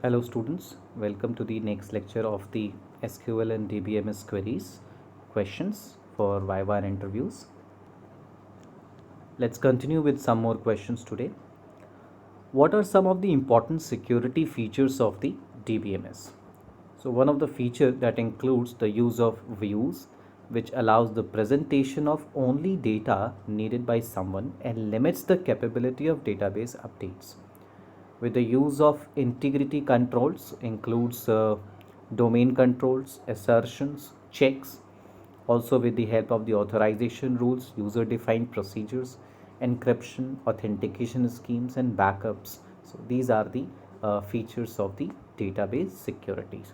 Hello students, welcome to the next lecture of the SQL and DBMS queries questions for Viva and interviews. Let's continue with some more questions today. What are some of the important security features of the DBMS? So one of the feature that includes the use of views, which allows the presentation of only data needed by someone and limits the capability of database updates. With the use of integrity controls includes domain controls, assertions, checks, also with the help of the authorization rules, user defined procedures, encryption, authentication schemes and backups. So these are the features of the database securities.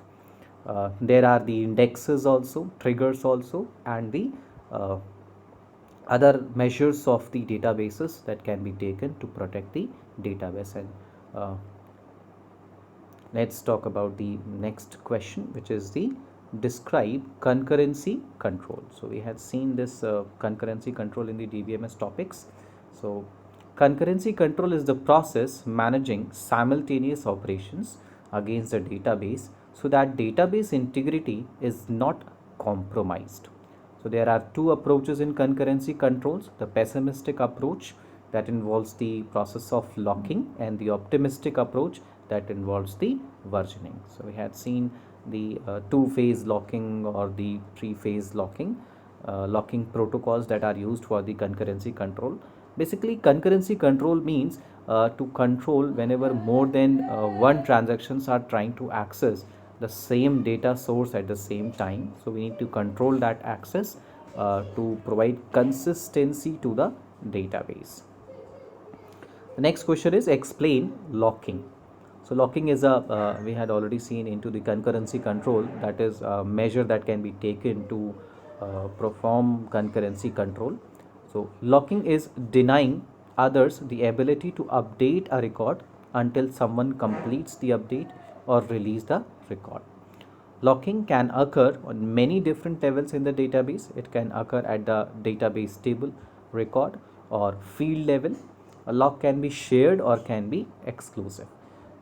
There are the indexes also, triggers also, and the uh, other measures of the databases that can be taken to protect the database. And uh, let's talk about the next question, which is the describe concurrency control. So we had seen this concurrency control in the DBMS topics. So concurrency control is the process managing simultaneous operations against the database so that database integrity is not compromised. So there are two approaches in concurrency controls: the pessimistic approach that involves the process of locking, and the optimistic approach that involves the versioning. So we had seen the two-phase locking or the three-phase locking protocols that are used for the concurrency control. Basically, concurrency control means to control whenever more than one transactions are trying to access the same data source at the same time. So we need to control that access to provide consistency to the database. The next question is explain locking. So locking is we had already seen into the concurrency control, that is a measure that can be taken to perform concurrency control. So locking is denying others the ability to update a record until someone completes the update or release the record. Locking can occur on many different levels in the database. It can occur at the database table, record, or field level. A lock can be shared or can be exclusive.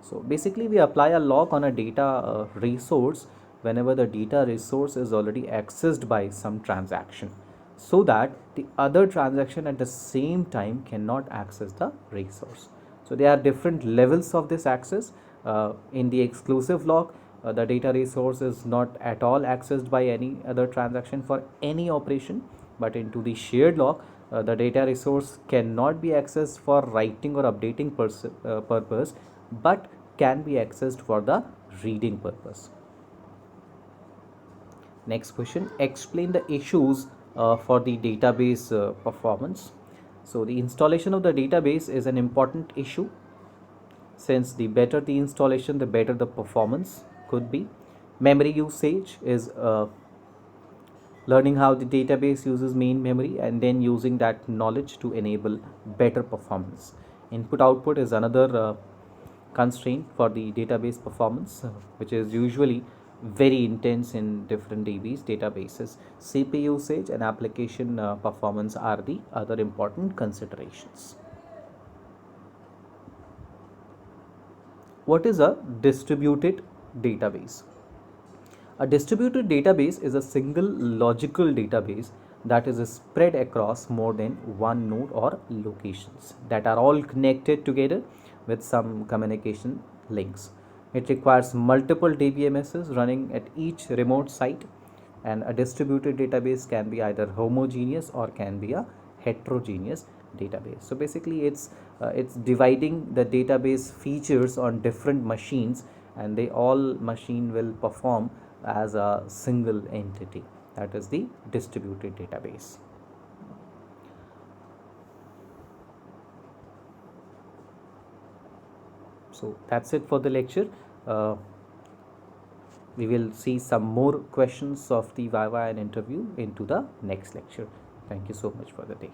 So basically, we apply a lock on a data resource whenever the data resource is already accessed by some transaction, so that the other transaction at the same time cannot access the resource. So there are different levels of this access. In the exclusive lock, the data resource is not at all accessed by any other transaction for any operation, but into the shared lock, the data resource cannot be accessed for writing or updating purpose, but can be accessed for the reading purpose. Next question, explain the issues for the database performance. So the installation of the database is an important issue, since the better the installation, the better the performance could be. Memory usage is learning how the database uses main memory and then using that knowledge to enable better performance. Input output is another constraint for the database performance, which is usually very intense in different databases. CPU usage and application performance are the other important considerations. What is a distributed database? A distributed database is a single logical database that is spread across more than one node or locations that are all connected together with some communication links. It requires multiple DBMSs running at each remote site, and a distributed database can be either homogeneous or can be a heterogeneous database. So basically, it's dividing the database features on different machines, and they all machine will perform as a single entity. That is the distributed database. So that's it for the lecture. We will see some more questions of the Viva and interview into the next lecture. Thank you so much for the day.